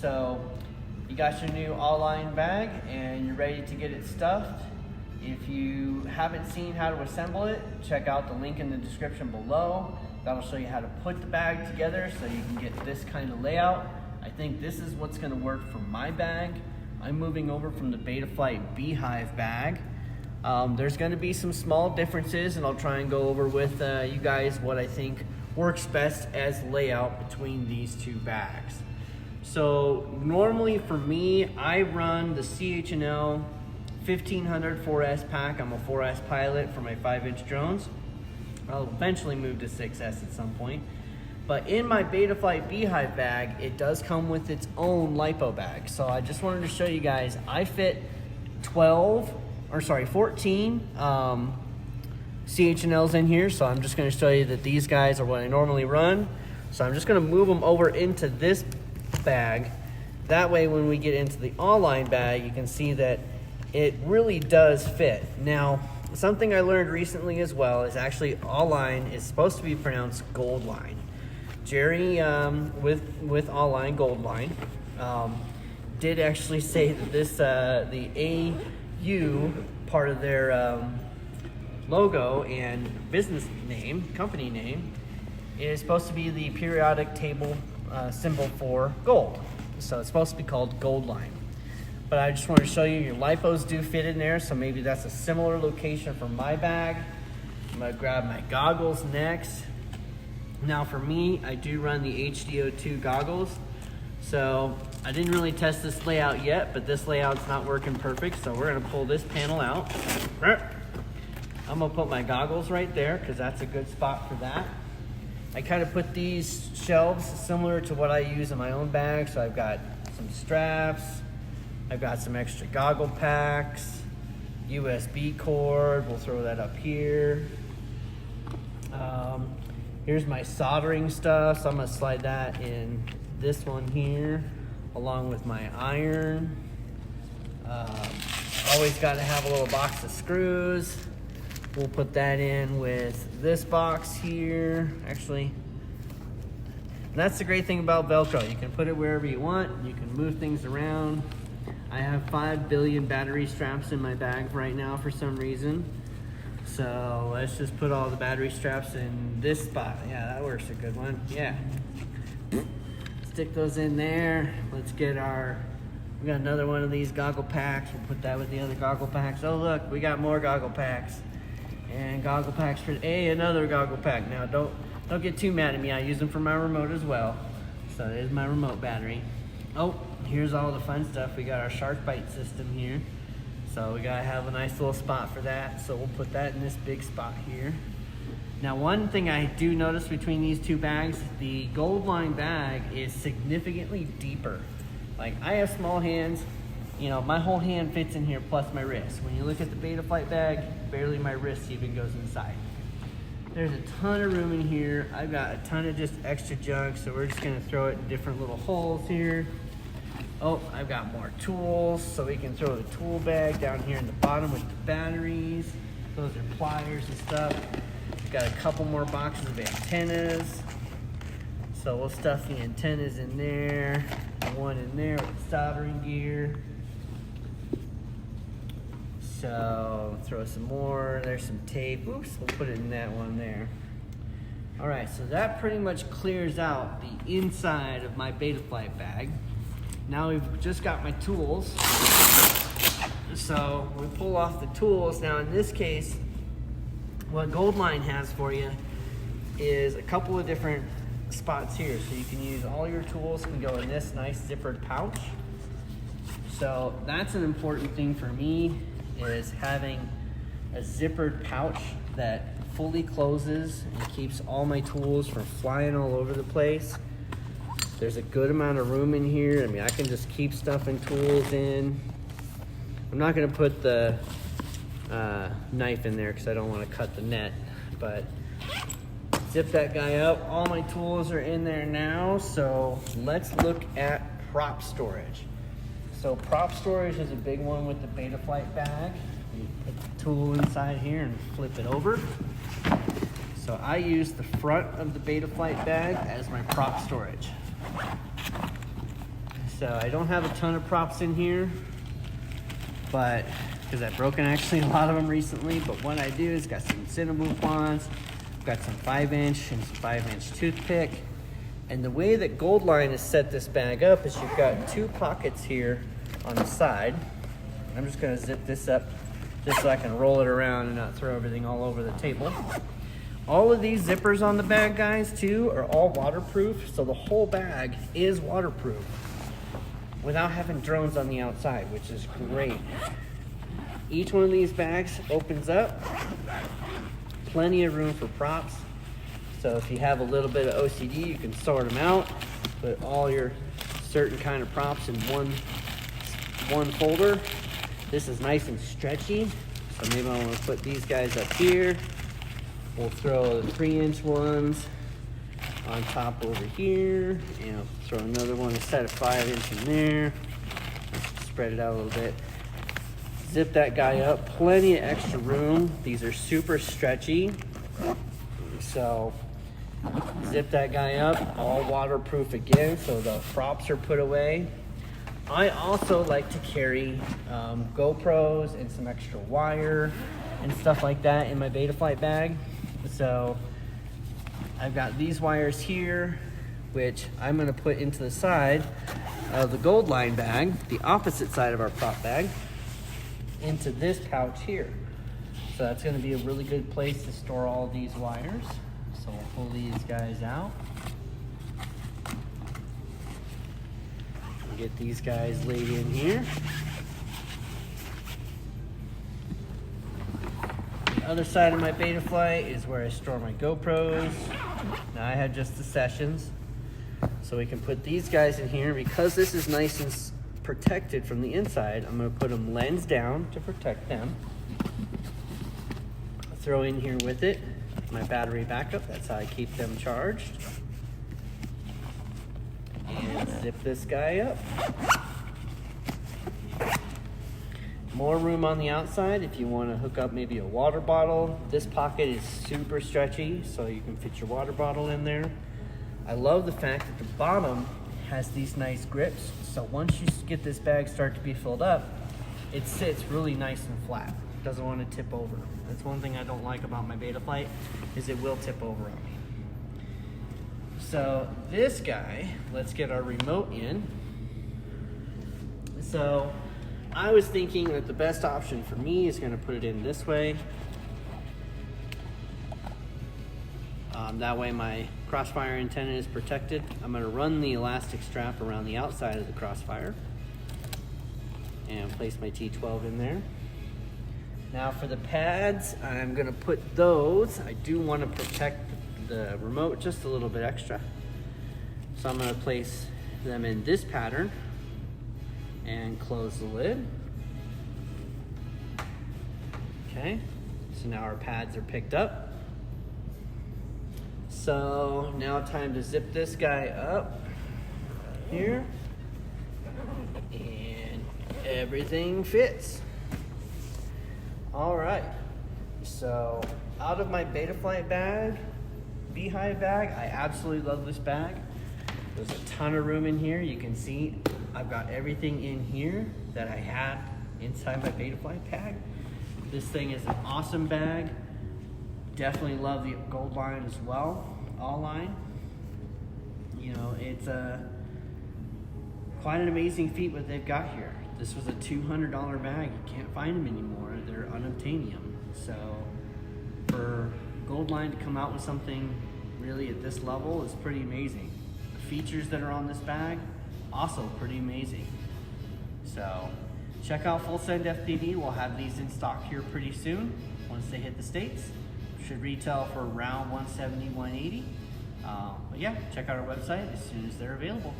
So you got your new Auline bag and you're ready to get it stuffed. If you haven't seen how to assemble it, check out the link in the description below. That'll show you how to put the bag together so you can get this kind of layout. I think this is what's gonna work for my bag. I'm moving over from the BetaFlight BeeHive Bag. There's gonna be some small differences, and I'll try and go over with you guys what I think works best as layout between these two bags. So normally for me, I run the CH&L 1500 4S pack. I'm a 4S pilot for my 5-inch drones. I'll eventually move to 6S at some point. But in my BetaFlight BeeHive bag, it does come with its own LiPo bag. So I just wanted to show you guys, I fit 14 CH&Ls in here. So I'm just gonna show you that these guys are what I normally run. So I'm just gonna move them over into this bag. That way when we get into the Auline bag, you can see that it really does fit. Now, something I learned recently as well is actually Auline is supposed to be pronounced Goldline. Jerry with Auline Goldline did actually say that this the AU part of their logo and business name, company name, is supposed to be the periodic table symbol for gold. So it's supposed to be called Goldline. But I just want to show you your LiPos do fit in there, so maybe that's a similar location for my bag. I'm gonna grab my goggles next. Now for me, I do run the HDO2 goggles. So I didn't really test this layout yet, but this layout's not working perfect. So we're gonna pull this panel out. I'm gonna put my goggles right there because that's a good spot for that. I kind of put these shelves similar to what I use in my own bag. So I've got some straps, I've got some extra goggle packs, USB cord, we'll throw that up here. Here's my soldering stuff, so I'm gonna slide that in this one here, along with my iron. Always gotta have a little box of screws. We'll put that in with this box here. Actually, that's the great thing about Velcro. You can put it wherever you want, you can move things around. I have 5 billion battery straps in my bag right now for some reason. So let's just put all the battery straps in this spot. Yeah, that works a good one. Yeah. Stick those in there. Let's get we got another one of these goggle packs. We'll put that with the other goggle packs. Oh look, we got more goggle packs. And goggle packs for, another goggle pack. Now don't get too mad at me. I use them for my remote as well. So there's my remote battery. Oh, here's all the fun stuff. We got our shark bite system here. So we gotta have a nice little spot for that. So we'll put that in this big spot here. Now one thing I do notice between these two bags, the Goldline bag is significantly deeper. Like I have small hands, you know, my whole hand fits in here plus my wrist. When you look at the BetaFlight bag, barely my wrist even goes inside. There's a ton of room in here. I've got a ton of just extra junk, so we're just gonna throw it in different little holes here. Oh, I've got more tools, so we can throw the tool bag down here in the bottom with the batteries. Those are pliers and stuff. We've got a couple more boxes of antennas. So we'll stuff the antennas in there. One in there with the soldering gear. So throw some more, there's some tape. Oops, we'll put it in that one there. All right, so that pretty much clears out the inside of my BetaFlight bag. Now we've just got my tools. So we pull off the tools. Now in this case, what Goldline has for you is a couple of different spots here. So you can use all your tools can go in this nice zippered pouch. So that's an important thing for me, is having a zippered pouch that fully closes and keeps all my tools from flying all over the place. There's a good amount of room in here. I mean, I can just keep stuff and tools in. I'm not gonna put the knife in there because I don't want to cut the net, but zip that guy up. All my tools are in there now, so let's look at prop storage. So prop storage is a big one with the BetaFlight bag. You put the tool inside here and flip it over. So I use the front of the BetaFlight bag as my prop storage. So I don't have a ton of props in here, but because I've broken actually a lot of them recently, but what I do is got some cinnamon wands, got some 5-inch and some 5-inch toothpick. And the way that Goldline has set this bag up is you've got 2 pockets here on the side. I'm just gonna zip this up just so I can roll it around and not throw everything all over the table. All of these zippers on the bag, guys, too, are all waterproof, so the whole bag is waterproof without having drones on the outside, which is great. Each one of these bags opens up, plenty of room for props. So if you have a little bit of OCD, you can sort them out, put all your certain kind of props in one folder. This is nice and stretchy, so maybe I want to put these guys up here. We'll throw the 3-inch ones on top over here, and I'll throw another one, a set of 5-inch in there. Let's spread it out a little bit. Zip that guy up, plenty of extra room. These are super stretchy, so zip that guy up, all waterproof again, so the props are put away. I also like to carry GoPros and some extra wire and stuff like that in my BetaFlight bag. So I've got these wires here, which I'm gonna put into the side of the Goldline bag, the opposite side of our prop bag, into this pouch here. So that's gonna be a really good place to store all these wires. So we'll pull these guys out. We'll get these guys laid in here. The other side of my BetaFlight is where I store my GoPros. Now I have just the sessions. So we can put these guys in here. Because this is nice and protected from the inside, I'm gonna put them lens down to protect them. I'll throw in here with it my battery backup. That's how I keep them charged. And zip this guy up. More room on the outside if you want to hook up maybe a water bottle. This pocket is super stretchy, so you can fit your water bottle in there. I love the fact that the bottom has these nice grips, so once you get this bag start to be filled up, it sits really nice and flat. It doesn't want to tip over. That's one thing I don't like about my BetaFlight, is it will tip over on me. So this guy, let's get our remote in. So I was thinking that the best option for me is gonna put it in this way. That way my crossfire antenna is protected. I'm gonna run the elastic strap around the outside of the crossfire and place my T12 in there. Now for the pads, I'm gonna put those. I do wanna protect the remote just a little bit extra. So I'm gonna place them in this pattern and close the lid. Okay, so now our pads are picked up. So now time to zip this guy up here, and everything fits. All right, so out of my BetaFlight bag, BeeHive bag, I absolutely love this bag. There's a ton of room in here. You can see I've got everything in here that I had inside my BetaFlight bag. This thing is an awesome bag. Definitely love the Goldline as well, Auline. You know, it's quite an amazing feat what they've got here. This was a $200 bag. You can't find them anymore. They're unobtainium. So for Goldline to come out with something really at this level is pretty amazing. The features that are on this bag, also pretty amazing. So check out Full Send FPV. We'll have these in stock here pretty soon once they hit the States. Should retail for around $170, $180. But yeah, check out our website as soon as they're available.